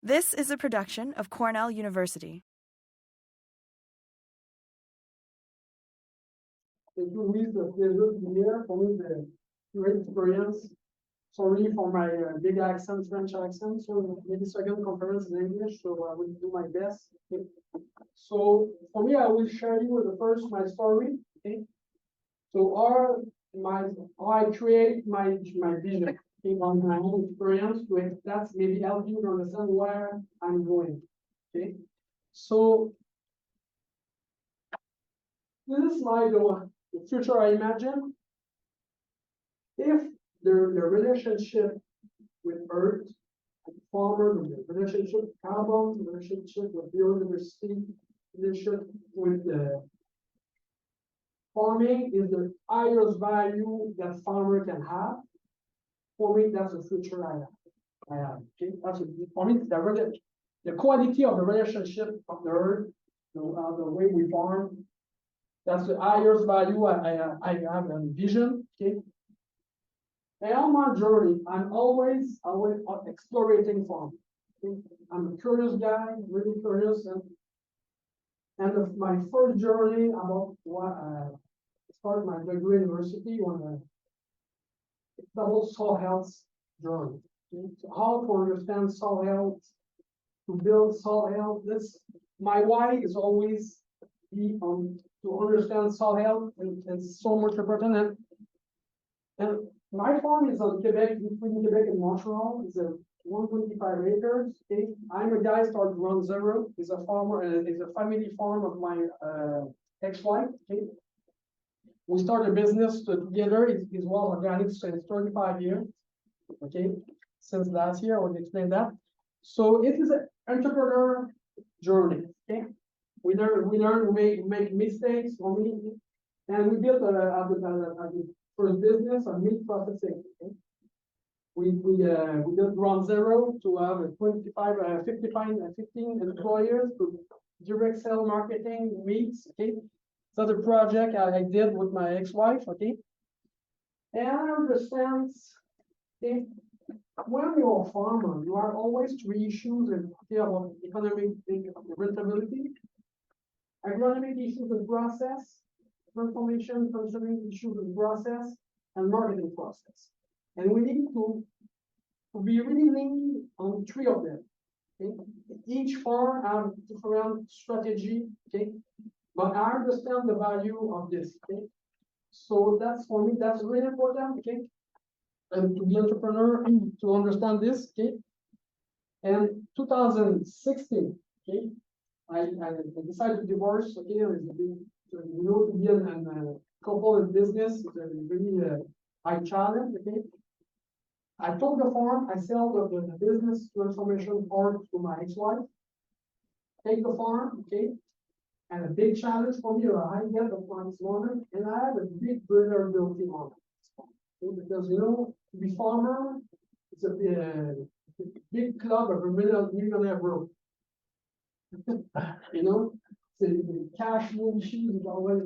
This is a production of Cornell University. Thank you, Louise. The pleasure to be here. For me, the great experience. Sorry for my big accent, French accent. So maybe second conference in English. So I will do my best. Okay. So for me, I will share you the first my story. Okay. So how I create my vision. Okay, on my own experience, that's maybe help you to understand where I'm going. Okay. So this is the future I imagine. If the relationship with Earth, farmer, the relationship with carbon, the relationship with biodiversity, relationship with farming is the highest value that farmer can have. For me, that's the future I have. Okay? For me, the quality of the relationship of the Earth, the way we farm, that's the highest value I have in vision. Okay. And on my journey, I'm always exploring farm. Okay? I'm a curious guy, really curious, and my first journey about what started my degree in university on it's about soil health journey. Okay? So how to understand soil health, to build soil health. My why is always to understand soil health, and it's so much important. And my farm is on Quebec, between Quebec and Montreal. It's a 125 acres. Okay, I'm a guy started ground zero. He's a farmer, and it's a family farm of my ex-wife. Okay, we started a business together. It's well organic since 35 years. Okay, since last year I will explain that. So it is an entrepreneur journey. Okay. We learn, we make mistakes, and we built a first business on meat processing. Okay? We built ground zero to have 15 employers to direct sell marketing meats. Okay, so the project I did with my ex-wife. Okay, and I understand. Okay, when you're a farmer, you are always three issues and about economic rentability. Agronomic issues and process, transformation concerning issues and process, and marketing process. And we need to be really lean on three of them. Okay? Each farm has different strategy, okay? But I understand the value of this. Okay? So that's for me, that's really important, okay? And to be entrepreneur, to understand this, okay? And 2016, okay? I decided to divorce. Okay, to be a couple in business is a really high challenge. Okay, I took the farm. I sell the business transformation part to my ex-wife. Take the farm. Okay, and a big challenge for me, or I get the farm this morning, and I have a big vulnerability on it. Okay, because to be farmer, it's a big club of a millionaire bro. The cash flow issues is always,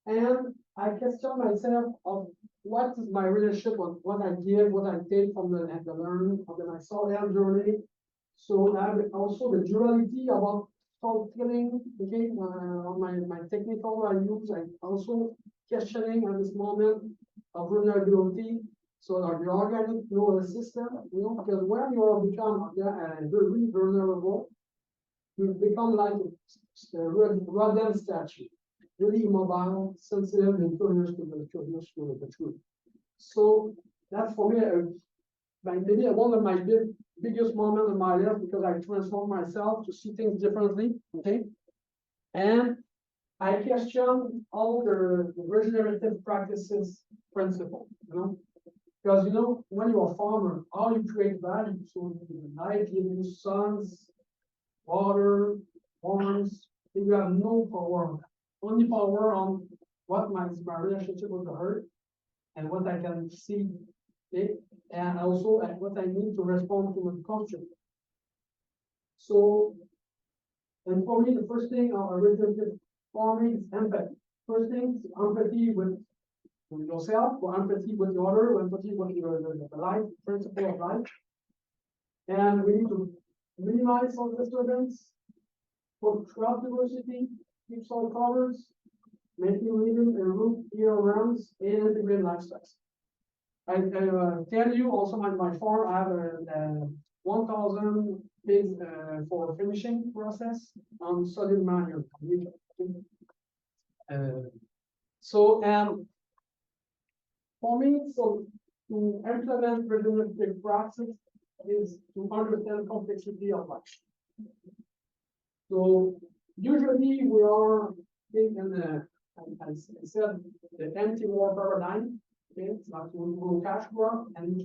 and I question myself of what is my relationship with what I give, what I take from the learning of my soil health journey. So I have also the duality about salt killing. Okay, on my technical I use. I also questioning at this moment of vulnerability. So the organic system, because when you are become very vulnerable, you become like a rodent statue, really immobile, sensitive, and curious to the truth. So that's for me, maybe one of my biggest moments in my life, because I transformed myself to see things differently. Okay, and I question all the regenerative practices principle. Because when you're a farmer, how you create value. So life gives you sons, water, horns, you have no power. Only power on what my relationship with the earth and what I can see, okay? And also what I need to respond to the culture. So, and for me, the first thing on regenerative farming is empathy. First thing is empathy with yourself, or empathy with the other, empathy with the life, principle of life. And we need to minimize soil disturbance, for crop diversity, keep soil covers, making living and root year round, and integrate lifestyles. I tell you also my farm, I have 1,000 pigs for finishing process on solid manure. For me, so to implement regenerative practice is to understand complexity of life. So usually we are in the, as I said, the empty war paradigm. Okay, it's like we will cash crop and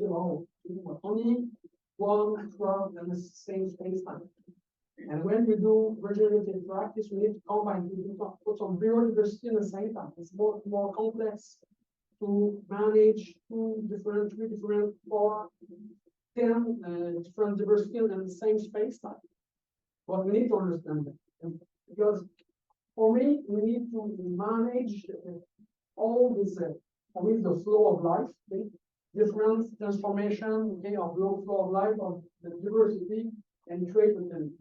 only one crop in the same space time. And when we do regenerative practice, we need to combine, put some biodiversity in the same time. It's more complex to manage 3 different, 4, 10 different diversity in the same space time. But we need to understand that. Because for me, we need to manage all this, the flow of life, okay? Different transformation, okay, of flow of life, of the diversity, and create the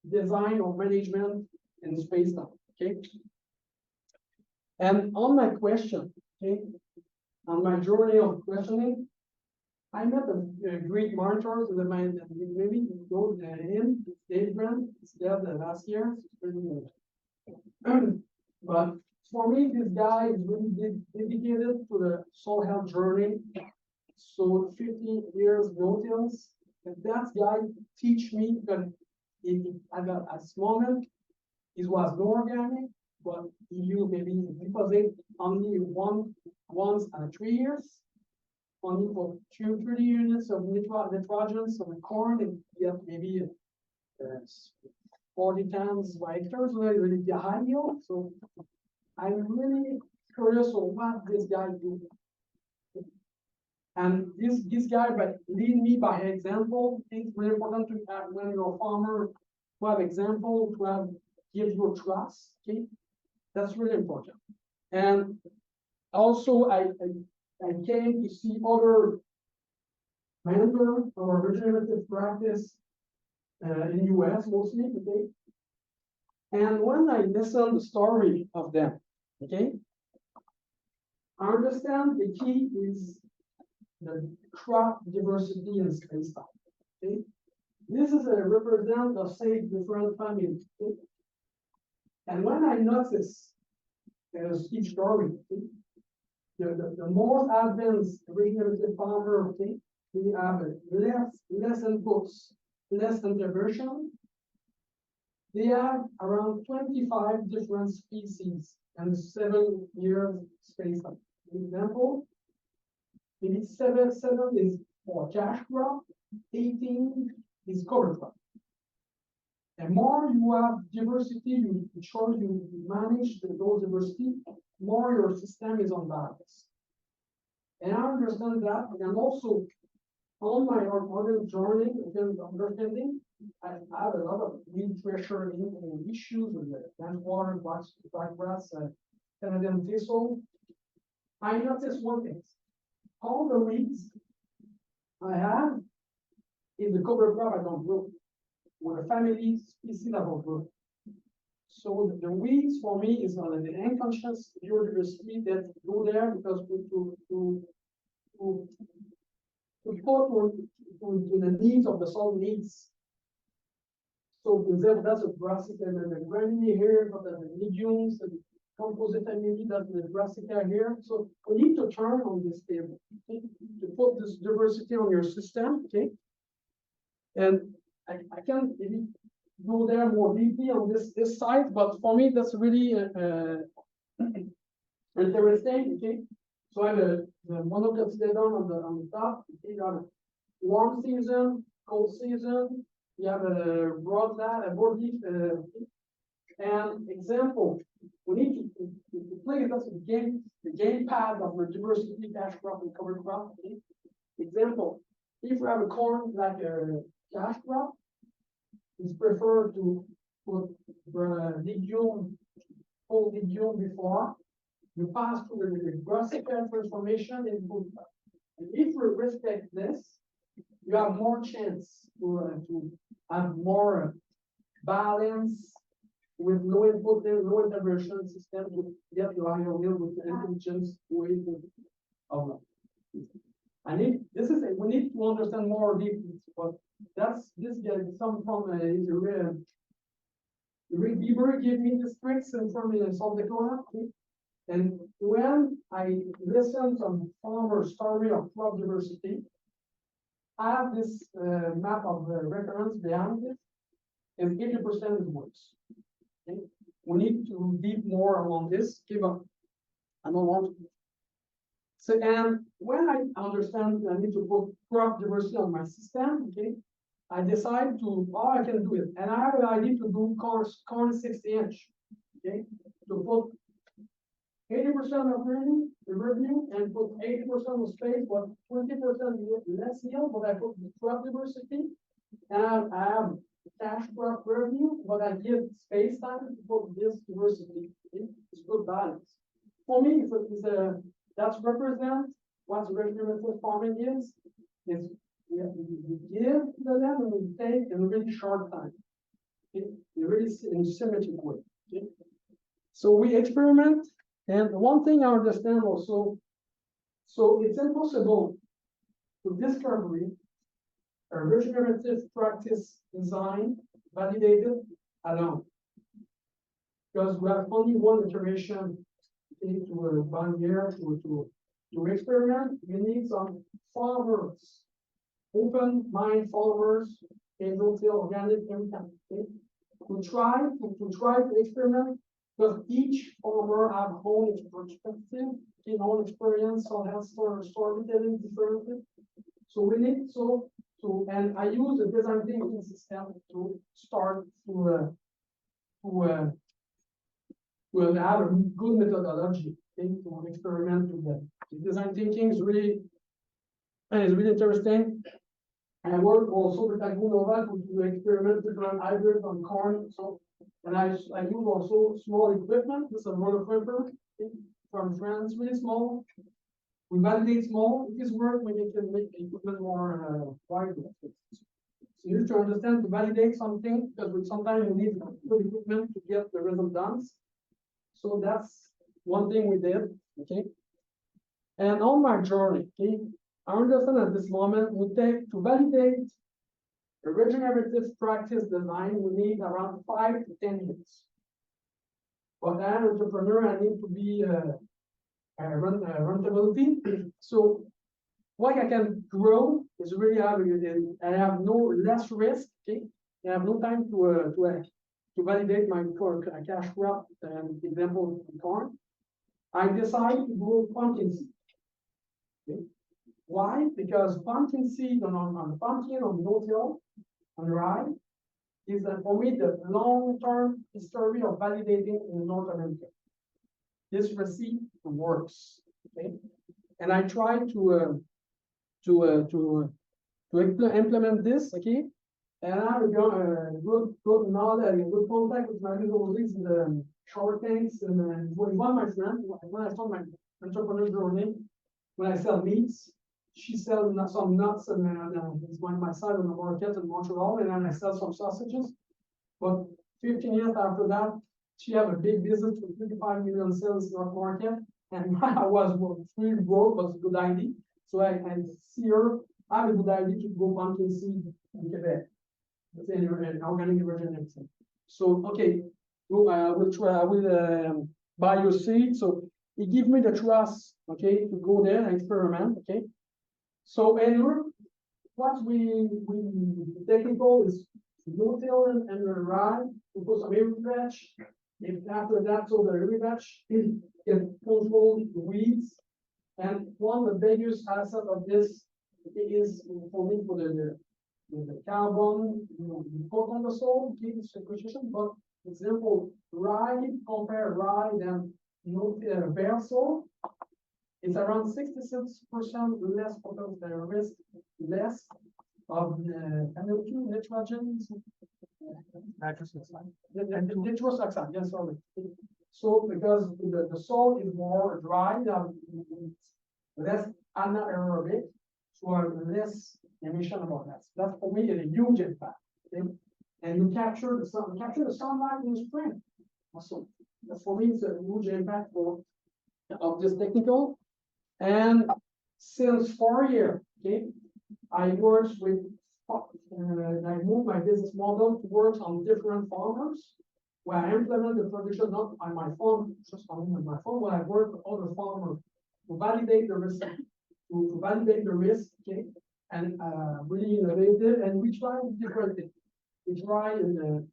design of management in space time, okay? And on my question, okay, on my journey of questioning, I met a great monitor in the mind, maybe go in Dave Grant, it's there last year. But for me, this guy is really dedicated to the soul health journey. So 50 years no-tills, and that guy teach me that at this moment, it was no organic, but he used maybe deposit only once in 3 years, only for 2-3 units of nitrogen, so the corn, and you have maybe 40 tons by hectare, so really the high yield. So I'm really curious of what this guy do. And this guy, but lead me by example. It's really important to have, when you're a farmer, to have example, to have give you trust. Okay, that's really important. And also, I came to see other mentors or regenerative practice in US mostly. Okay, and when I listen the story of them, okay, I understand the key is the crop diversity in space time. Okay, this is a representative of say different families. Okay? And when I notice each story, okay, the more advanced regenerative farmer, okay, we have less inputs, less intervention. They have around 25 different species and 7 years space time. For example, maybe 7 is for cash crop, 18 is cover crop. And more you have diversity, you manage those diversity, more your system is on balance. And I understand that, and also on my modern journey, in terms of understanding, I have a lot of weed pressure in issues with the plant water, blackgrass, Canadian thistle. I noticed one thing. All the weeds I have in the cover crop I don't grow. With a family species that don't grow. So the weeds for me is not an unconscious biodiversity that go there because to support to the needs of the soil needs. So that's a brassica and the granny here, but the legumes and composite maybe that's the brassica here. So we need to turn on this table, okay, to put this diversity on your system, okay? And I can't really go there more deeply on this side, but for me that's really interesting. Okay, so I have the monocotyledon on the top. Okay, you have a warm season, cold season. You have a broadleaf. And example, we need to play that's the game pad of the diversity cash crop and cover crop. Okay? Example, if we have a corn like a cash crop, it's preferred to put legume, whole legume before you pass through the brassica transformation in food. And if we respect this, you have more chance to have more balance with low input and low intervention system to get your higher yield with the intelligence way of life. We need to understand more deeply, but this guy, some from is a real. Rick Bieber gave me the tricks from South Dakota. Okay? And when I listen to farmer story of crop diversity, I have this map of reference behind it, and 80% is worse. Okay? We need to deep more on this. Give up. I don't want to. So, and when I understand I need to put crop diversity on my system, okay, I decide to, I can do it. And I have an idea to do corn 60-inch, okay, to put 80% of the revenue and put 80% of space, but 20% less yield, but I put the crop diversity, and I have cash crop revenue, but I give space time to put this diversity. Okay? It's good balance. For me, that's represent what regenerative farming is. Is you give to them and you take in a really short time. Okay? In a really in symmetric way. Okay? So we experiment, and one thing I understand also, so it's impossible to discovery a regenerative practice design validated alone. Because we have only one iteration to 1 year to experiment. We need some farmers, open mind farmers, no-till, organic, everything. Okay? To try to experiment, because each farmer have own perspective, own experience, so has storytelling differently. So we need and I use the design thinking system to start to have a good methodology to experiment together. Design thinking is really interesting. I work also with agronomic to experiment different hybrids on corn. So, and I use also small equipment. This is a roller flipper from France, really small. We validate small. If this works, we can make the equipment more wide. So you need to understand to validate something, because sometimes you need good equipment to get the results. So that's one thing we did, okay? And on my journey, okay, I understand at this moment we take to validate a regenerative practice design, we need around 5 to 10 years. But as an entrepreneur, I need to be rentability. So what I can grow is really I have no less risk, okay? I have no time to validate my cash crop, example corn. I decided to grow pumpkin seed. Okay? Why? Because pumpkin seed on pumpkin, on no-till, on rye, is for me the long-term history of validating in North America. This recipe works. Okay? And I try to implement this, okay? And I have good knowledge and good contact with my colleagues in the Shark Tanks and one of my friends, when I start my entrepreneur journey, when I sell meats, she sells some nuts and it's my side of the market in Montreal, and then I sell some sausages. But 15 years after that, she have a big business with 35 million sales in North market, and I was really broke, but it's a good idea. So I see her, I have a good idea to go pumpkin seed in Quebec. An organic regenerative. So okay, I will buy your seed. So it gives me the trust, okay, to go there and experiment, okay. So and what we technical is no-till and rye. We put some every batch. If after that, so the every batch can control the weeds. And one of the biggest asset of this is for me for the carbon, you put on the soil, keep the sequestration, but example, rye, compare rye then bare soil, it's around 66% less potential risk, less of NO2, nitrogen, nitrous oxide, yes, sorry. So because the soil is more dry, less anaerobic, so less emission about that. So that's for me a huge impact. Okay? And you capture the sunlight in the spring. Also, that's for me it's a huge impact of this technical. And since 4 years, okay, I worked with I moved my business model to work on different farmers, where I implement the production not on my farm, just on my farm, where I work with other farmers to validate the risk, okay, and really innovative. And we try different things. We try in the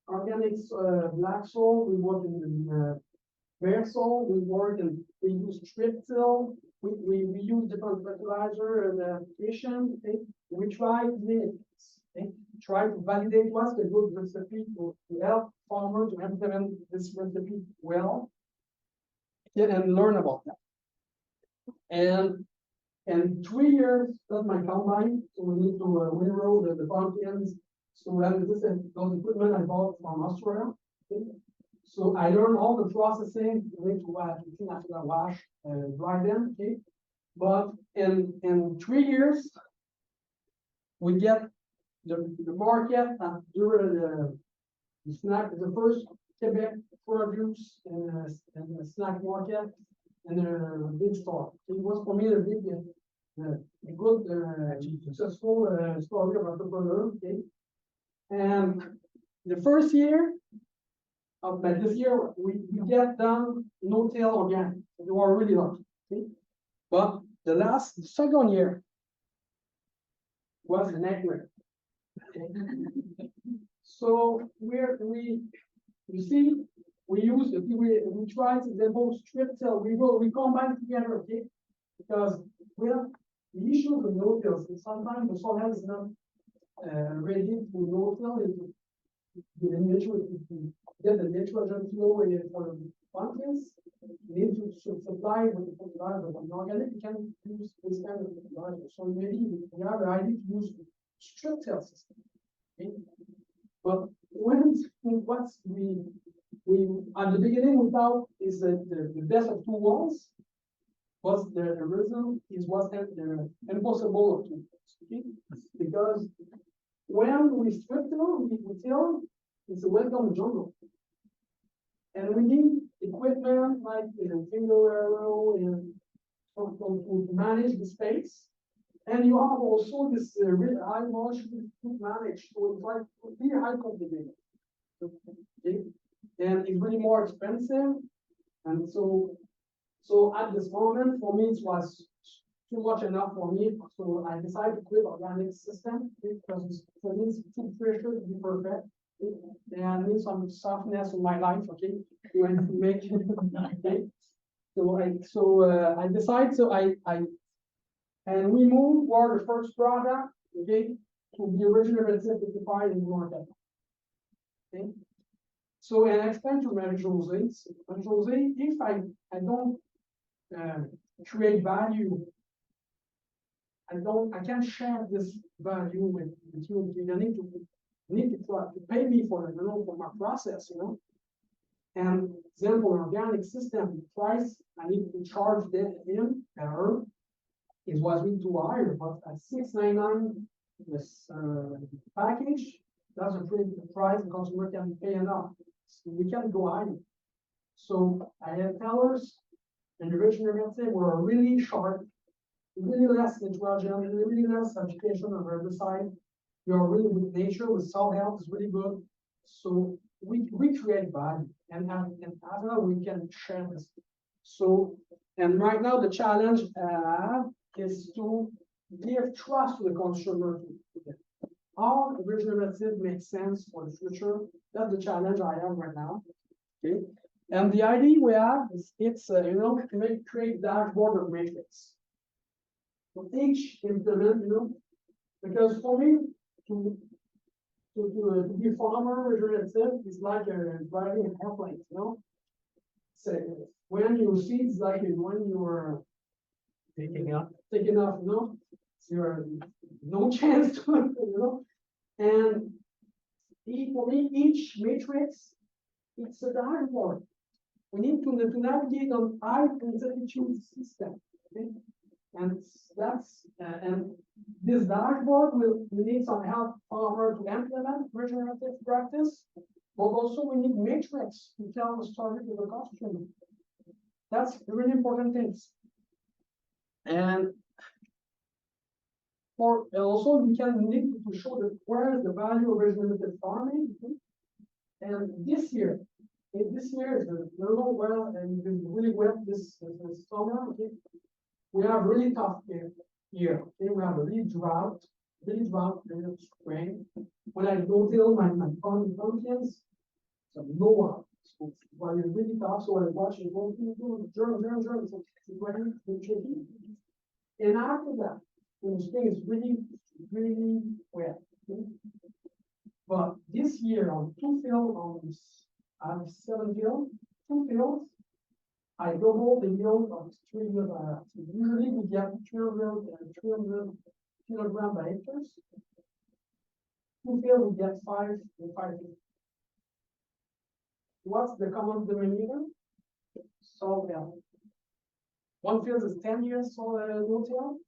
organic black soil, we work in the bare soil, we use strip till, we use different fertilizer and application, okay? We try this, okay? Try to validate what's the good recipe to help farmers to implement this recipe well, okay, and learn about that. And 3 years, that's my combine, so we need to windrow the pumpkins. So that is those equipment I bought from Australia. Okay? So I learned all the processing, the way to after the wash, dry them, okay? But in 3 years, we get the market during the snack, the first Quebec produce in the snack market and a big store. It was for me a big, a good, successful story of entrepreneur, okay? And the first year of this year, we get done no-till organic. We were really lucky, okay? But the second year was the nightmare. Okay? So you see, we try to develop strip till, we combine together, okay? Because we have the issue with no-till, sometimes the soil is not ready to no-till, get the nitrogen flow for the pumpkins. You need to supply with the fertilizer, but organic you can use this kind of fertilizer. So maybe we have the idea to use strip till system. Okay? But what we at the beginning we thought is the best of two worlds, but the result was the impossible of two worlds. Okay? Because when we strip till, we till, it's a welcome jungle. And we need equipment like finger arrow and to manage the space. And you have also this really high volume to manage. So it's like really high complicated. Okay? And it's really more expensive. And so at this moment, for me, it was too much enough for me. So I decided to quit organic system because for me, it's too pressure to be perfect. And I need some softness in my life, okay? You want to make it, okay? So I decided, and we moved for the first product, okay, to be regenerative certified in the market. Okay? So, and I explained to Marie-José, if I don't create value, I can't share this value with you. You need to try to pay me for for my process, And then for organic system, the price I need to charge him her is was really too high, but at $6.99 this package, that's a pretty good price. The consumer can pay enough. So we can't go higher. So I have tellers and the regenerative were really short, really less nitrogen, really less education of herbicide. You're really with nature, with soil health is really good. So we create value and after we can share this. So, and right now the challenge is to give trust to the consumer. How regenerative makes sense for the future. That's the challenge I have right now. Okay. And the idea we have is to create dashboard of matrix. For each implement, because for me, to be farmer regenerative is like driving an airplane, So when you see it's like when you're taking off, so you're no chance to, And for me, each matrix, it's a dashboard. We need to navigate on high altitude system. Okay? And that's, and this dashboard will need some help farmer to implement regenerative practice, but also we need matrix to tell the story to the customer. That's really important things. And also we can need to show that where is the value of regenerative farming. And this year is a little well and been really wet this summer. Okay, we have really tough year. Okay, we have a really drought in the spring. When I go till my pumpkins, so no one. So while it's really tough, so I watch it go germ, so it's really tricky. And after that, when the spring is really wet. Okay? But this year on 2 fields, I have 7 fields, 2 fields, I double the yield of 3 years. So usually we get 300 kilograms per acres. 2 fields we get 5 and 5. What's the common denominator? Soil health. One field is 10 years soil no-till.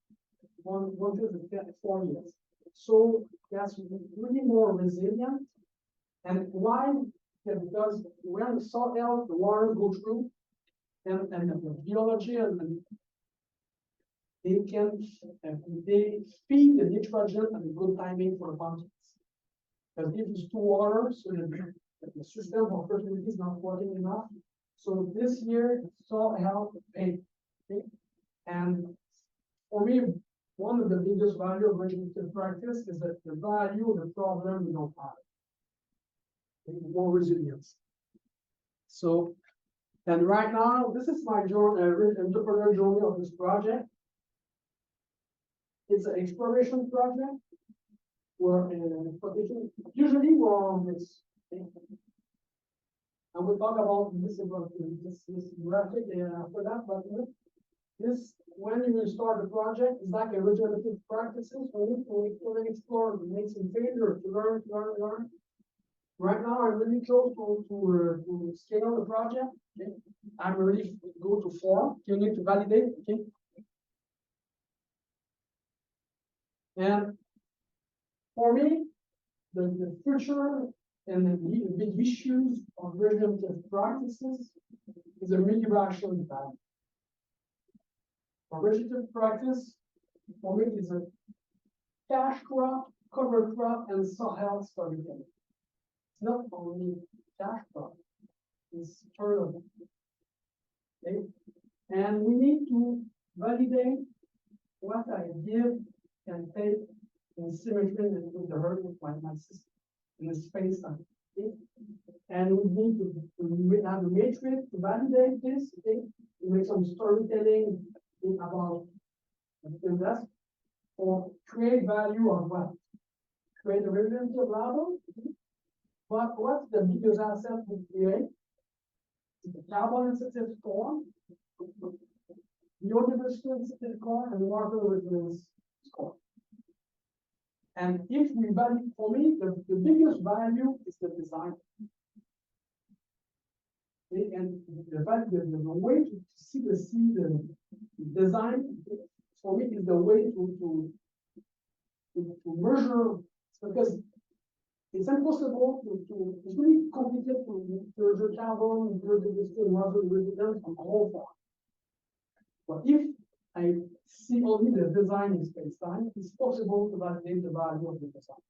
One field is 4 years. So that's really more resilient. And why? Because when the soil, the water goes through, and the geology and they feed the nitrogen and the good timing for the pumpkins. Because if it's too water, so the system of fertility is not working enough. So this year, soil health paid. Okay? And for me, one of the biggest value of regenerative practice is that the value of the problem we don't have. More resilience. So, and right now, this is my entrepreneur journey of this project. It's an exploration project. We're in exploration. Usually we're on this. And we'll talk about this graphic after that, but this, when you start the project, it's like a regenerative practices. We need to explore, make some failure, to learn. Right now, I'm really close to scale the project. Okay? I'm really go to 4. You need to validate. Okay. And for me, the future and the big issues of regenerative practices is a really rational balance. For regenerative practice, for me, is a cash crop, cover crop, and soil health storytelling. It's not only cash crop, it's turnover. Okay? And we need to validate what I give and take in symmetry and with the herd with my system in the space time. Okay? And we need to have a matrix to validate this. Okay? We make some storytelling about invest or create value of what? Create a revenue level. But what's the biggest asset we create? The carbon sensitive score, biodiversity sensitive score, and water resilience score. And if we value, for me, the biggest value is the design. Okay? And the way to see the design, for me, is the way to measure, because it's impossible it's really complicated to measure carbon, biodiversity, and water resilience on the whole farm. But if I see only the design in space-time, it's possible to validate the value of the design.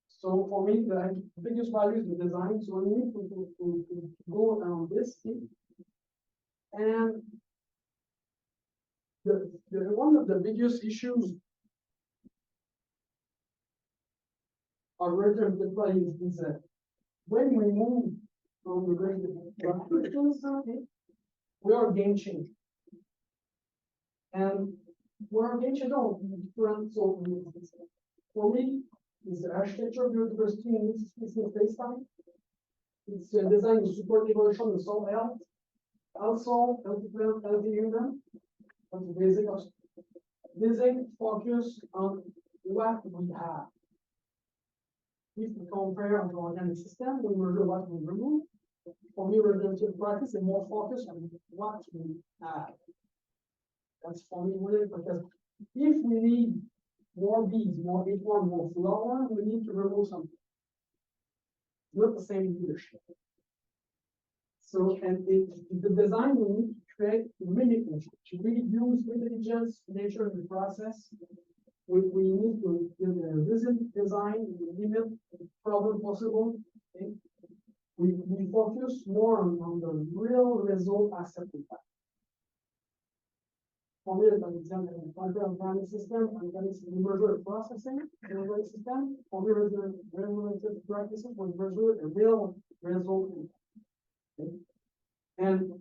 So for me, the biggest value is the design. So we need to go on this thing. And one of the biggest issues of regenerative values is that when we move from the regenerative, we are game changers. And we're a game changer on different so for me, it's the architecture, biodiversity, and it's space-time. It's designed to support evolution and soil health, also healthy plant, healthy human. That's the basic focus on what we have. If we compare on the organic system, we measure what we remove. For me, regenerative practice is more focused on what we have. That's formulated because if we need more bees, more acorn, more flower, we need to remove something. Not the same leadership. So, and the design we need to create really, to really use intelligence, nature in the process. We need to do the resilient design, we limit the problem possible. Okay? We focus more on the real result accepted. For me, as an example, organic system, organic measure processing, organic system, for me, regenerative practices will measure a real result. Okay? And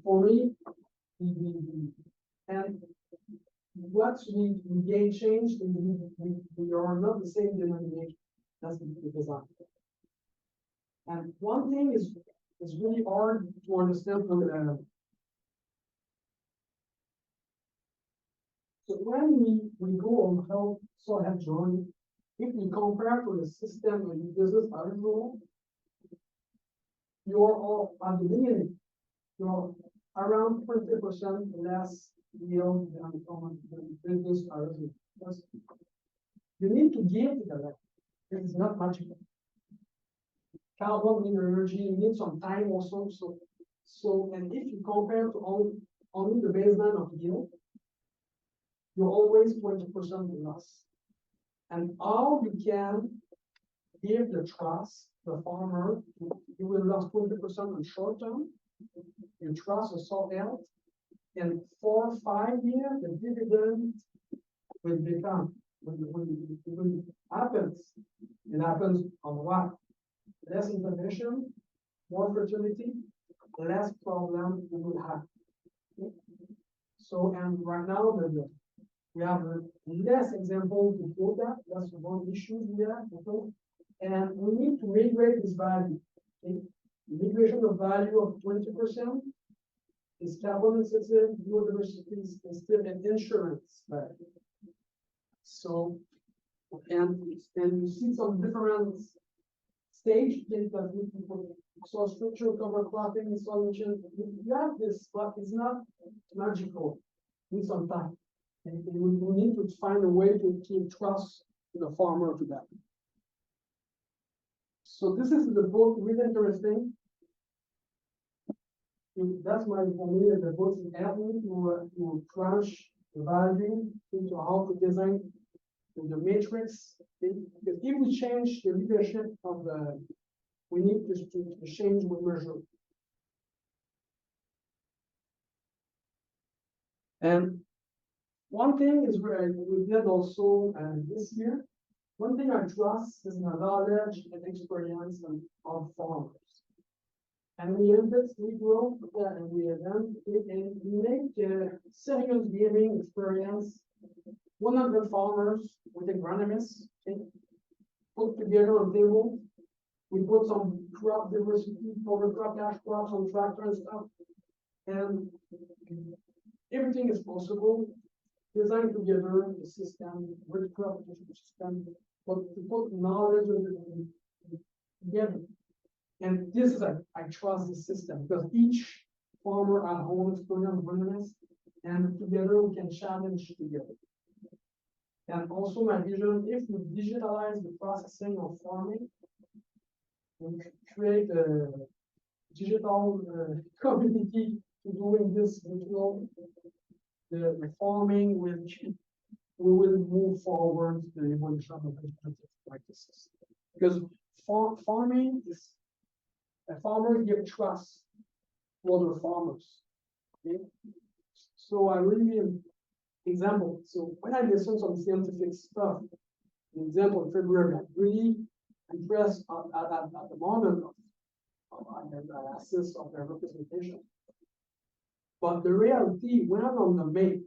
for me, and what we gain change, we are not the same denomination. That's the design. And one thing is really hard to understand from so when we go on how soil health journey, if we compare to the system and the business as usual, you're all at the beginning, you're around 20% less yield than from the business as usual. You need to give to the left. It is not magical. Carbon energy, you need some time also. So and if you compare to only the baseline of yield, you're always 20% less. And how you can give the trust the farmer, you will lose 20% on short term, you trust the soil health, in 4 or 5 years, the dividend will become, when happens, it happens on what? Less intervention, more fertility, less problem we will have. Okay? So, and right now, we have less example to quote that. That's one issue we have. Okay? And we need to migrate this value. Okay? Migration of value of 20% is carbon intensive, biodiversity is still an insurance value. So, and you see some different stage that we people soil structure, cover cropping, solution. You have this, but it's not magical. It needs some time. And we need to find a way to keep trust in the farmer to that. So this is the book, really interesting. That's my for me the book help me to crunch the value into how to design the matrix. Because if we change the leadership of the, we need to change what measure. And one thing is where we did also this year. One thing I trust is the knowledge and experience of farmers. And we invest, we grow, and we make serious giving experience. 100 farmers with agronomists, okay, put together on table. We put some crop diversity, cover crop, cash crops on tractor and stuff. And everything is possible. Design together the system, with crop system, but to put knowledge together. And this is I trust the system because each farmer at home experience and together we can challenge together. And also my vision, if we digitalize the processing of farming, we create a digital community to doing this virtual, the farming which we will move forward to the evolution of regenerative practices. Because farming is, a farmer give trust to other farmers. Okay? So I really example. So when I listen to some scientific stuff, an example in February, I'm really impressed at the moment of the access of their representation. But the reality, when I'm on the make,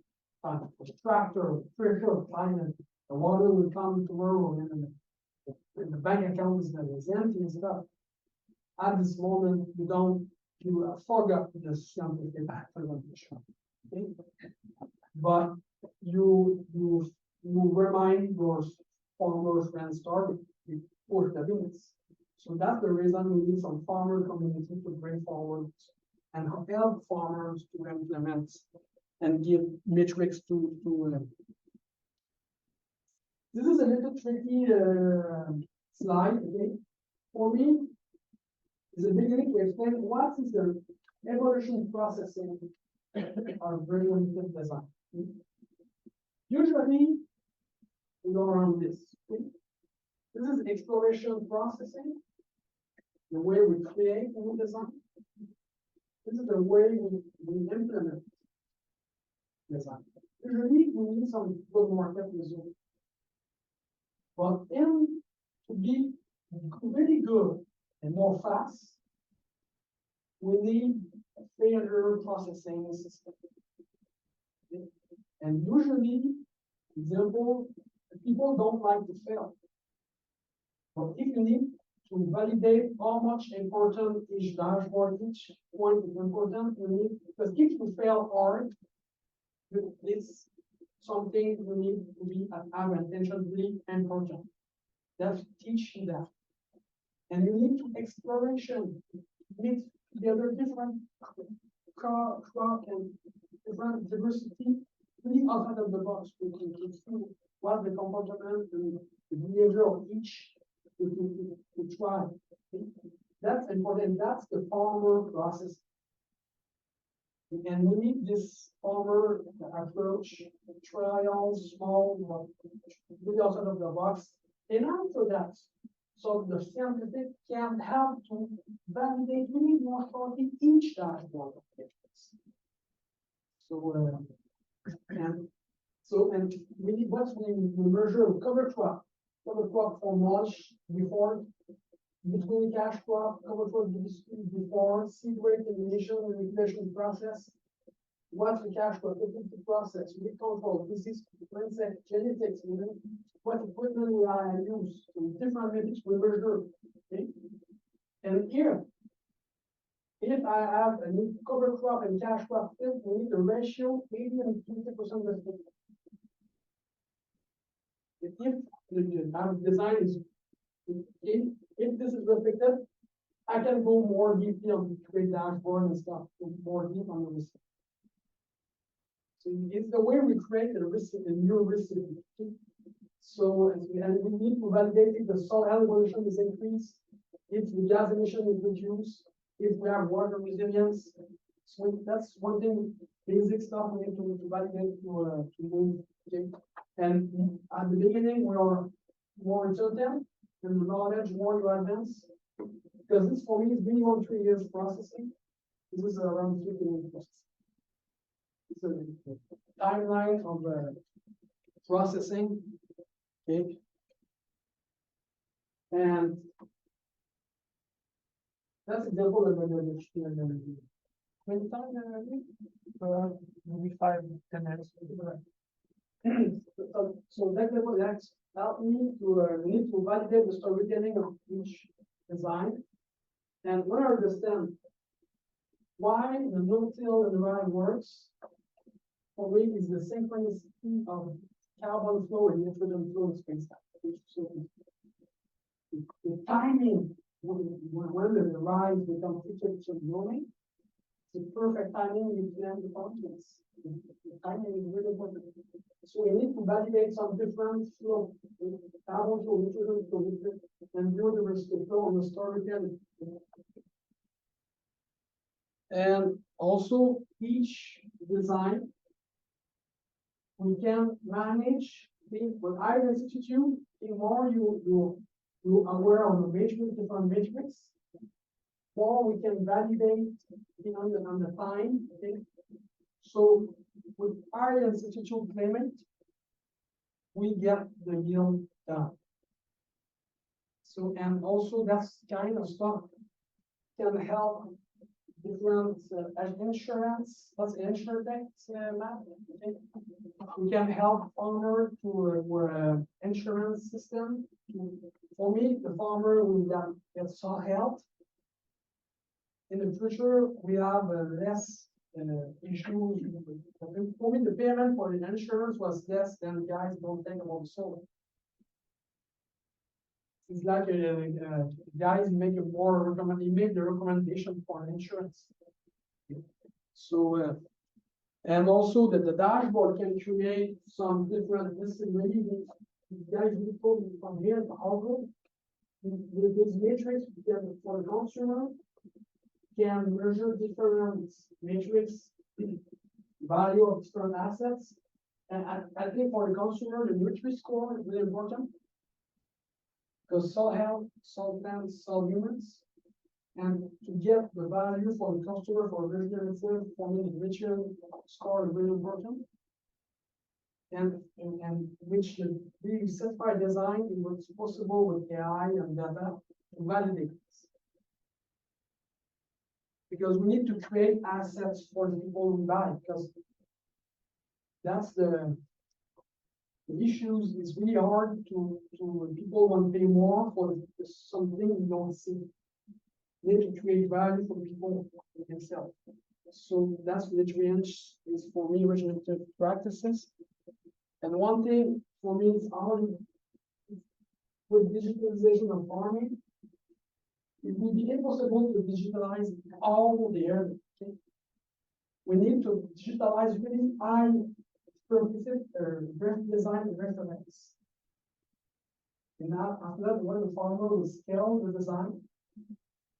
the tractor, pressure, climate, the water will come tomorrow and the bank account is empty and stuff. At this moment, you forgot the scientific presentation. Okay? But you remind your farmers friends starting to push the limits. So that's the reason we need some farmer community to bring forward and help farmers to implement and give metrics to this is a little tricky slide, okay? For me, it's the beginning to explain what is the evolution processing of regenerative design. Usually, we go around this. Okay? This is exploration processing, the way we create a new design. This is the way we implement design. Usually, we need some good market result. But to be really good and more fast, we need a failure processing system. Okay? And usually, example, people don't like to fail. But if you need to validate how much important each dashboard, each point is important, you need, because if you fail hard, it's something you need to be at our attention really important. That's teach you that. And you need to exploration, mix together different crop and different diversity, really outside of the box to see what the comportment and the behavior of each to try. That's important. That's the farmer process. And we need this farmer approach, trials, small, really outside of the box. And after that, so the scientific can help to validate really more thoroughly each dashboard of metrics. And we need what we measure cover crop for mulch before, between cash crop, cover crop before, seed rate elimination and manipulation process. What's the cash crop, the process, we control, disease, insect, genetics, what equipment we are use, different metrics we measure. Okay? And here, if I have a new cover crop and cash crop, we need a ratio 80 and 20% respectively. If our design is if this is reflected, I can go more deeply on the trade dashboard and stuff, more deep on the risk. So it's the way we create a new recipe. So and we need to validate if the soil evolution is increased, if the gas emission is reduced, if we have water resilience. So that's one thing, basic stuff we need to validate to move. Okay. And at the beginning, we are more uncertain, and the knowledge more you advance. Because this for me is minimum 3 years processing. This is around 3 years processing. It's a timeline of processing. Okay. And that's example of the when time maybe 5-10 minutes. So that level that's help me to need to validate the storytelling of each design. And when I understand why the no-till and the ride works, for me is the synchronicity of carbon flow and nitrogen flow in space-time. So the timing when the rise becomes picture growing, it's a perfect timing you plan the functions. The timing is really important. So we need to validate some different flow, carbon flow, nitrogen flow, and biodiversity flow on the storytelling. And also each design we can manage with either institute, the more you aware of the matrix, different matrix, more we can validate on the time. Okay? So with our institutional payment, we get the yield down. So and also that's kind of stuff can help different insurance. That's insurance map. Okay? We can help farmer to insurance system. For me, the farmer will get some help. In the future, we have less issues. For me, the payment for the insurance was less than guys don't think about the solar. It's like guys make a more make the recommendation for insurance. So And also that the dashboard can create some different, this is really, the guys we told me from here to Harvard. With this matrix, for the consumer, can measure different matrix value of different assets. And I think for the consumer, the Nutri score is really important. Because soil health, soil plants, soil humans, and to get the value for the customer for regenerative, for me, the nutrient score is really important. And which should be set by design in what's possible with AI and data to validate this. Because we need to create assets for the people we buy, because that's the issues. It's really hard to people want to pay more for something you don't see. You need to create value for people themselves. So that's nutrients is for me regenerative practices. And one thing for me is with digitalization of farming, it would be impossible to digitalize all the area. Okay? We need to digitalize really high specific design reference. And now after that, when the farmer will scale the design,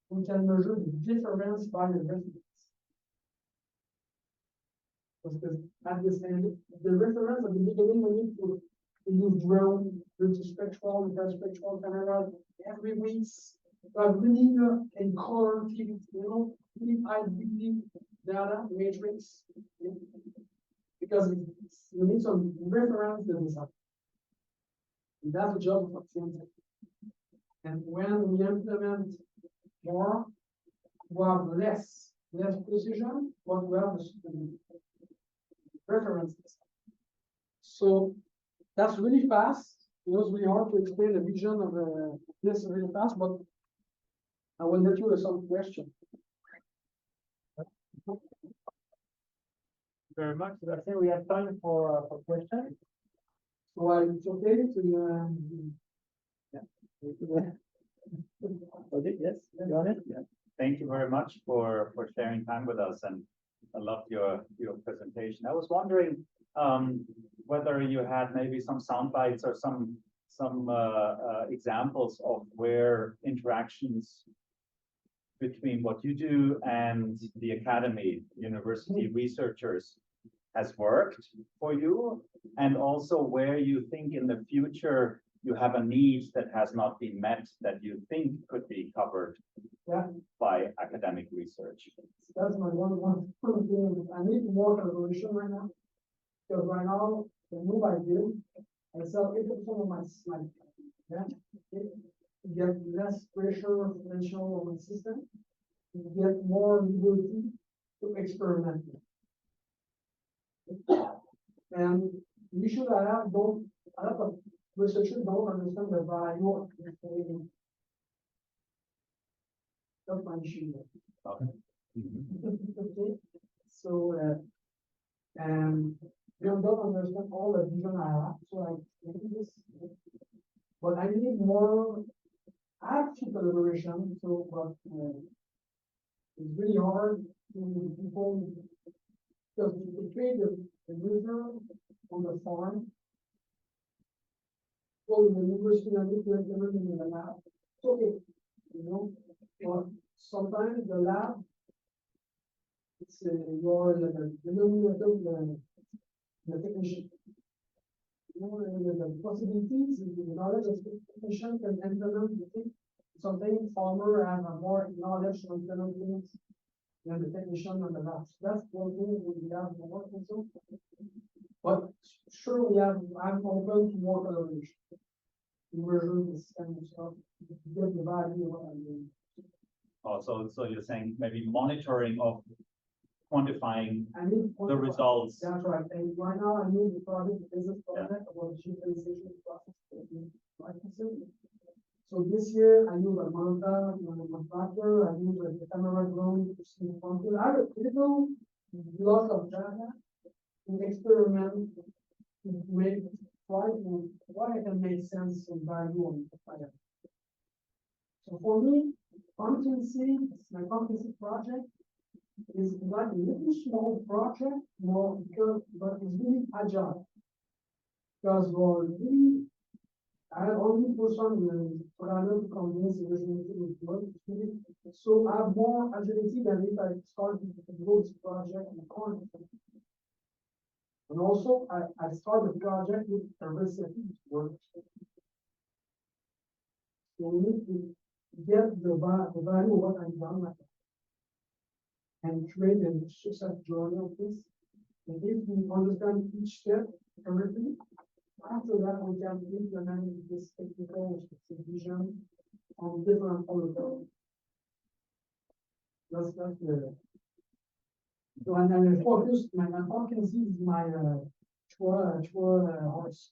we can measure the difference by the reference. Because at this end, the reference at the beginning, we need to use drone, multispectral, hyperspectral camera every week. But really in color, really high degree data matrix. Because you need some reference to the design. And that's the job of scientists. And when we implement more, we have less precision, but we have the references. So that's really fast. It's really hard to explain the vision of this really fast, but I will let you with some questions. Very much. I think we have time for questions. So it's okay to Okay, yes, go ahead. Yeah. Thank you very much for sharing time with us, and I loved your presentation. I was wondering whether you had maybe some sound bites or some examples of where interactions between what you do and the academy, university researchers has worked for you, and also where you think in the future you have a need that has not been met that you think could be covered by academic research. That's my one thing. I need more collaboration right now. Because right now, the move I do, I sell 80% of my slide. Yeah. To get less pressure potential on my system, to get more liberty to experiment. And the issue that I have, a lot of researchers don't understand the value of investigating. That's my issue. Okay. Okay. So, and they don't understand all the vision I have. So I think this, but I need more active collaboration. So, but it's really hard to people because to create the user on the farm. So in the university, I need to implement in the lab. It's okay, but sometimes the lab, it's your the technician. The possibilities, the knowledge of the technician can implement the thing. Sometimes farmer have more knowledge on implement things than the technician on the lab. That's one thing we have more also. But sure, I'm open to more collaboration. To measure this kind of stuff, to get the value of what I'm doing. Also, so you're saying maybe monitoring of quantifying the results. That's right. And right now I need the project, the business project about the digitalization process. So this year I use a Manta, contractor, I use a camera drone to see the function. I have a little lot of data to experiment to make why I can make sense of value on the fire. So for me, competency, it's my competency project. is like a little small project, more because, but it's really agile. Because we're really, I had only person rather to convince the regenerative with work, so I have more agility than if I start with a growth project in the corner. And also, I start the project with a recipe to work. So we need to get the value of what I've done and create a success journey of this. And if we understand each step correctly, after that we can implement this technical vision on different other. That's the. So and then focus, my focus is my horse.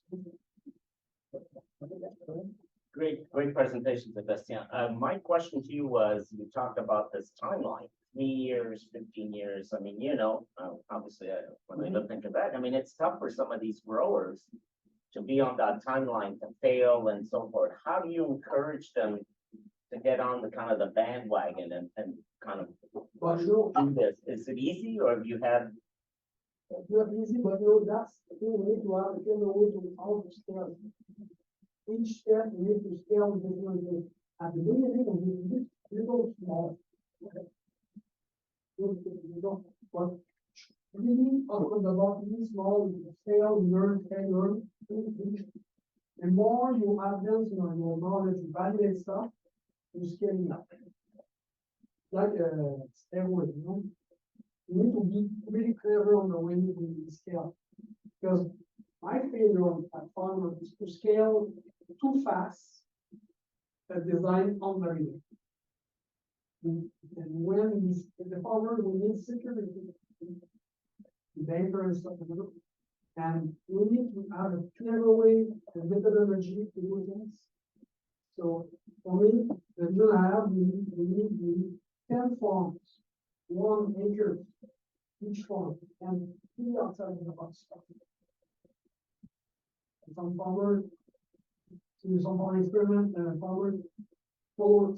Great presentation, Sebastien. My question to you was, you talked about this timeline, 3 years, 15 years. I mean, obviously, when I look into that, I mean, it's tough for some of these growers to be on that timeline, to fail and so forth. How do you encourage them to get on the kind of the bandwagon and kind of do this? Is it easy, or have you had? It's not easy, but that's the thing. We need to have a way to how to scale. Each step we need to scale differently. At the beginning, we go small. But really, after the really small, you fail, learn. The more you advance in your knowledge, you validate stuff, you scale up. Like a stairway, you need to be really clever on the way we scale. Because my failure at Farmer is to scale too fast a design unvariable. And when the farmer will need security, banker and stuff, and we need to have a clever way, a methodology to do things. So for me, the vision I have, we need 10 farms, 1 acre each farm, and 3 outside of the box. Some farmers do some farm experiment, and farmers follow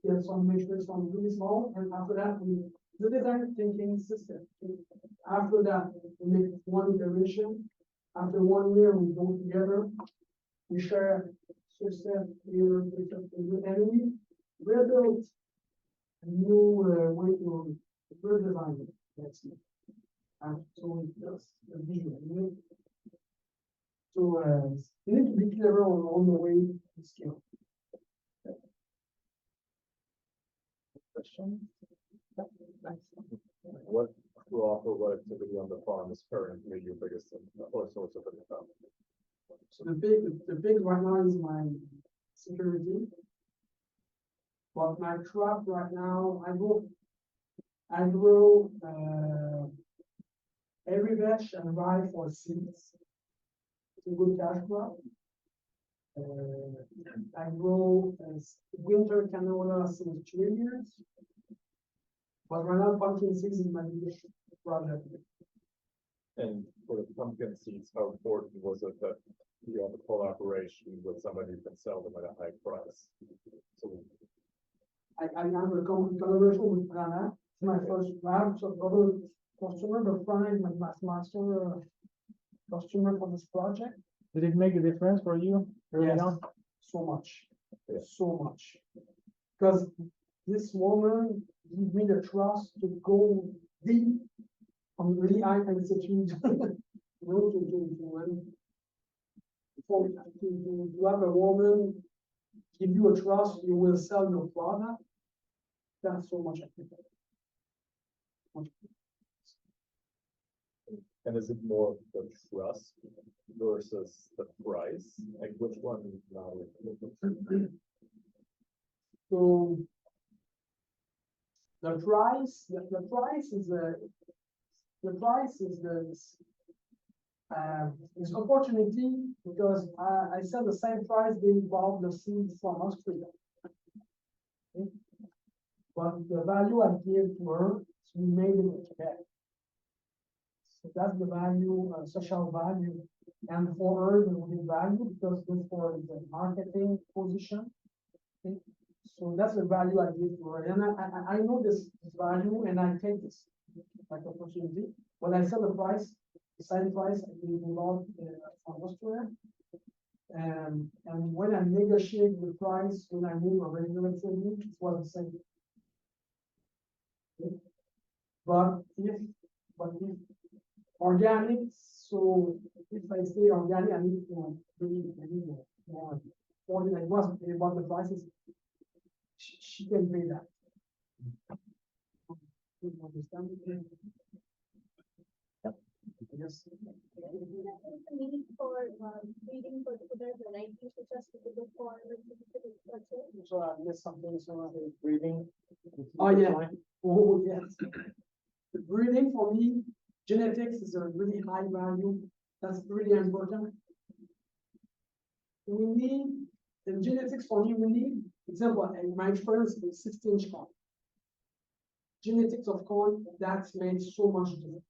get some measures from really small, and after that the design thinking system. After that, we make 1 iteration. After 1 year, we go together, we share success, and we rebuild a new way to redesign it. That's it. And so that's the vision. So you need to be clever on the way to scale. Question? What crop or what activity on the farm is currently your biggest or source of income? So the big right now is my security. But my crop right now, I grow every veg and rye for seeds. It's a good cash crop. I grow winter canola since 3 years. But right now, pumpkin seeds is my biggest project. And for the pumpkin seeds, how important was it that you have a collaboration with somebody who can sell them at a high price? So I have a collaboration with Prana. It's my first lab, so other customer, but Prana is my master customer for this project. Did it make a difference for you early Yes. on? So much, Yeah. so much. Because this woman gave me the trust to go deep on really high institute. To have a woman give you a trust, you will sell your product. That's so much. and is it more the trust versus the price? Like which one is now? So the price is opportunity because I sell the same price they bought the seeds from Australia. Okay? But the value I give to her, we made it in Quebec. So that's the value, social value. And for her, the value because this for the marketing position. Okay? So that's the value I give for it, and I know this value, and I take this like opportunity. When I sell the price, the selling price, I can involve from Austria. And when I negotiate the price, when I move a regenerative, it was the same. But if organic, so if I say organic, I need more. Or like was about the prices, she can pay that. You understand? Yes. The need for breeding particular varieties such as suitable for agriculture. So I missed something, so Breathing. Oh, yeah. Oh, yes. The breeding for me, genetics is a really high value. That's really important. We need, in genetics for me, we need, example, in my experience is 16-inch corn. Genetics of corn, that's made so much difference.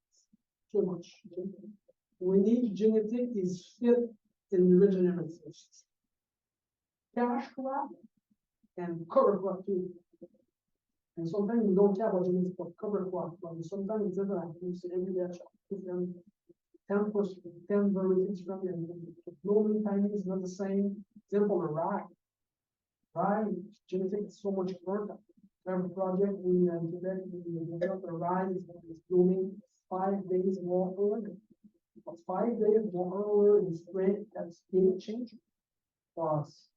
So much. We need genetic is fit in the regenerative system. Cash crop and cover crop too. And sometimes we don't care about genetics for cover crop, but sometimes it's different. You see every year, different 10%, 10 varieties from the blooming timing is not the same. Example, the rye. Rye genetics is so much important. Every project we Quebec, we develop the rye is blooming 5 days more early. But 5 days more earlier in spring, that's game changer for us.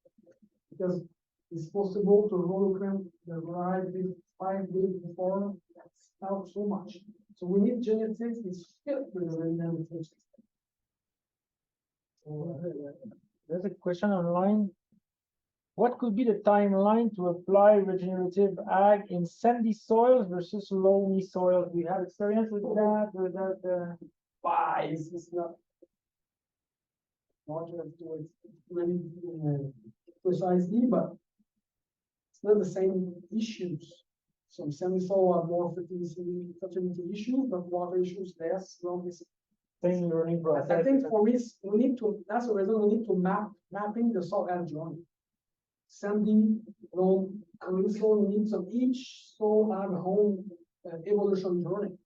Because it's possible to roll the rye 5 days before, that's helps so much. So we need genetics is fit with the regenerative system. There's a question online. What could be the timeline to apply regenerative ag in sandy soils versus loamy soils? Do you have experience with that? Or that? Why is this not? Not really precisely, but it's not the same issues. Some sandy soil have more fertility issues, but water issues less. Same learning process. I think for me, we need to. That's the reason we need to mapping the soil and journey. Sandy, loam, and so we need some each soil have a whole evolution journey,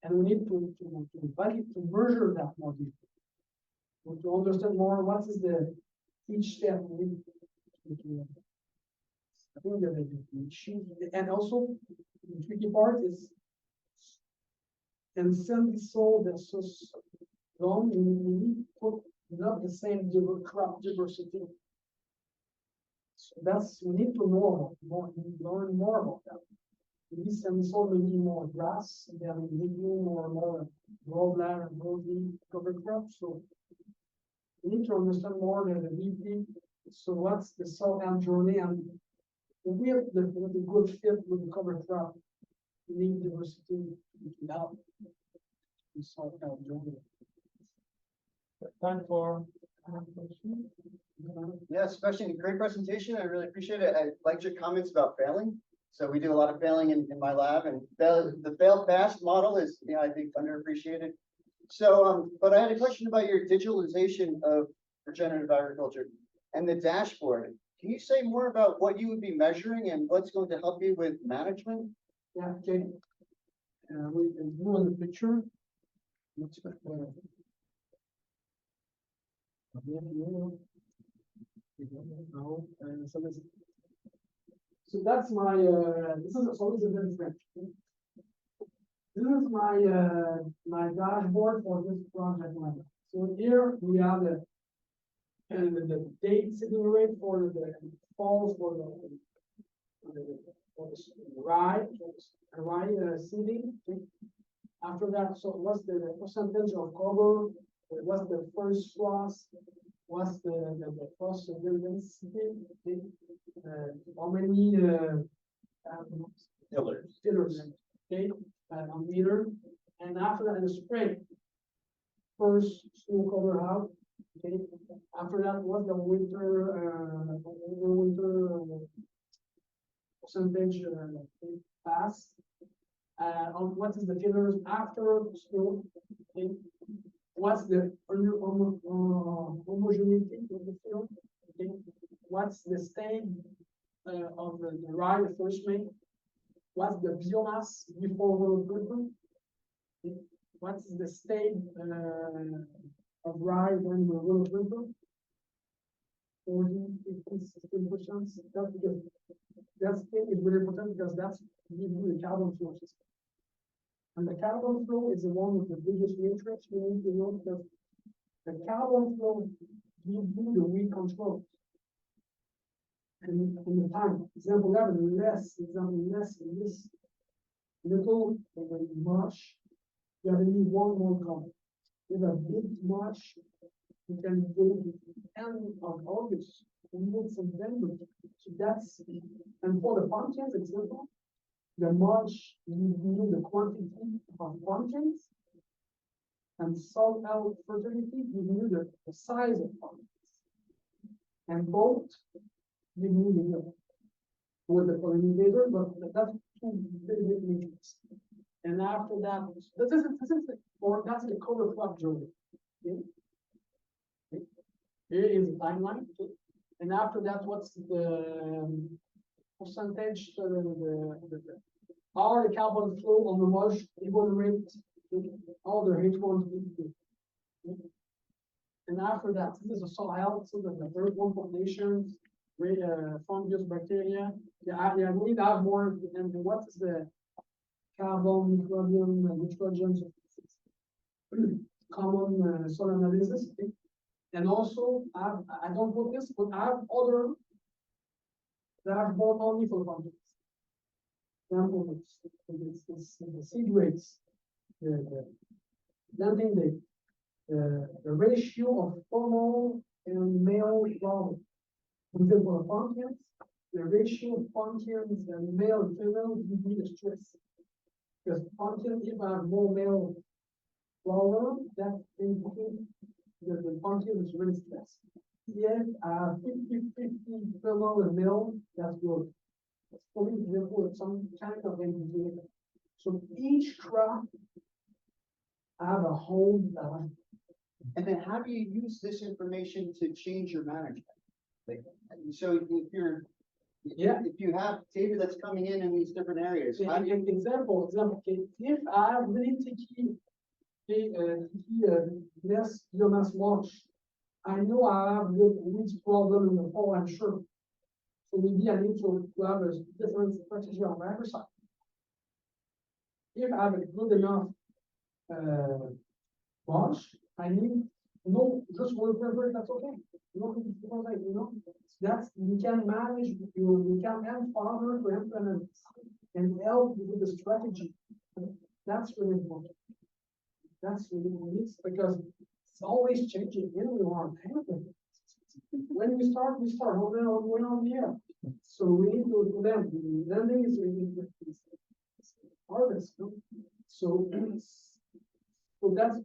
and we need to measure that more deeply, to understand more what is the each step we need to. I think that the issue, and also the tricky part is in sandy soil versus loam, we need to put not the same crop diversity. So that's, we need to know more, learn more about that. Maybe some soil may need more grass, and then we need more broadland and broadleaf cover crops. So we need to understand more than the VP. So what's the soil and journey, and with the good fit with the cover crop, we need diversity to help the soil and journey. Time for Yeah, Sebastien, great presentation. I really appreciate it. I liked your comments about failing. So we do a lot of failing in my lab, and the fail fast model is, I think, underappreciated. So, but I had a question about your digitalization of regenerative agriculture and the dashboard. Can you say more about what you would be measuring and what's going to help you with management? Yeah, okay. We can do on the picture. Looks like so that's my this is always a very French. This is my dashboard for this project. So here we have the date sitting rate for the falls for the rye seeding. After that, so what's the percentage of cover? What's the first frost? What's the first density? How many tillers? Okay, on meter. And after that, in the spring, first snow cover out. Okay. After that, what's the winter percentage pass? On what is the tillers after snow? Okay. What's the homogeneity of the field? Okay. What's the stain of the rye, the first May. What's the biomass before world winter? What's the state of rye when we're world winter? 40, 50, 16%. That's because that thing is really important because that's giving you the carbon flow system. And the carbon flow is the one with the biggest matrix we need to know because the carbon flow gives you the weed control. And in the time, example, we have less in this little much, you have only one more column. With a big much, you can go to the end of August, and mid September. So that's, and for the pumpkins, example, the much you knew the quantity of pumpkins, and salt out fertility, you knew the size of pumpkins. And both, you knew the yield with the pollinator, but that's two very big metrics. And after that, this is that's the cover crop journey. Okay? Okay. Here is the timeline. Okay? And after that, what's the percentage? All the carbon flow on the mulch evaluate all the H1. And after that, this is a soil health, so the earthworm populations, fungus, bacteria. Yeah, I need to have more. And what is the carbon, microbiome, nitrogen, common soil analysis? Okay? And also, I don't put this, but I have other that are bought only for fungus. Example, it's the seed rates, the planting date, the ratio of female and male flowers. For pumpkins, the ratio of pumpkins and male and female give me the stress. Because pumpkin, if I have more male flower, that indicates that the pumpkin is really stressed. If I have 50-50 female and male, that's good. It's probably therefore some kind of indicator. So each crop have a whole balance. And then how do you use this information to change your management? Like, so if you're, Yeah. if you have data that's coming in these different areas, how do you? Example, okay, if I have really less biomass mulch, I know I have the weeds problem in the fall, I'm sure. So maybe I need to have a different strategy on my side. If I have a good enough mulch, I need just one paper, that's okay. That's you can manage, you can help farmer to implement and help with the strategy. That's really important. That's really important because it's always changing. When we want when we start, we're on the air. So we need to learn. Learning is really harvest. No? So that's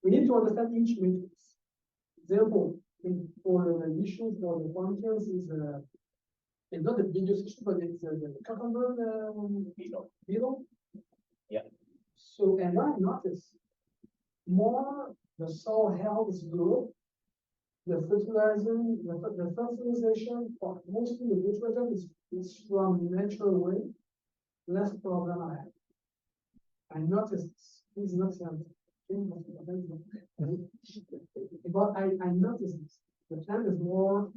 we need to understand each matrix. Example, for the issues for the pumpkins is it's not the biggest issue, but it's the cucumber beetle. Yeah. So and I noticed more the soil health is good, the fertilization for mostly the nitrogen is from natural way, less problem I have. I noticed this. Please not something. But I noticed this. The plant is more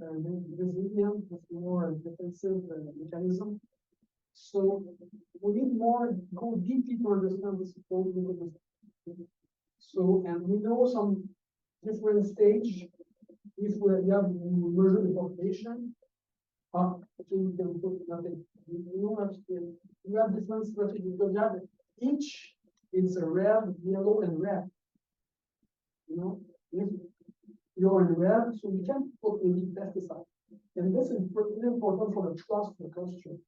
resilient, with more defensive mechanism. So we need more go deeply to understand this. So and we know some different stage. If we have measure the population, actually we can put nothing. You have different strategies because you have each. It's a red, yellow, and red. You know, if you're in red, so you can't put any pesticide. And this is really important for the trust of the customer.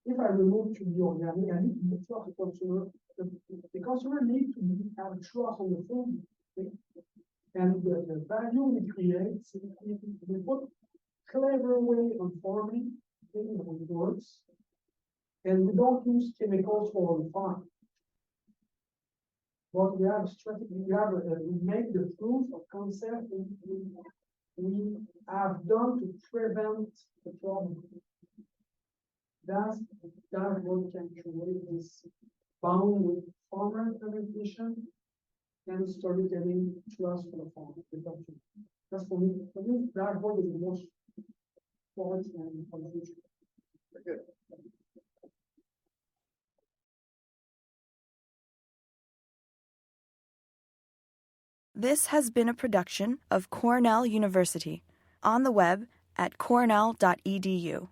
If I remove to the organic, I need to trust the consumer. The consumer needs to have trust on the food. Okay? And the value we create, we put clever way on farming, okay, it works. And we don't use chemicals for the farm. But we have a strategy, we make the proof of concept we have done to prevent the problem. That's, that what can create this bound with farmer implementation and storytelling trust for the farmer. That's for me, that what is the most important and for the future. Very good. This has been a production of Cornell University, on the web at cornell.edu.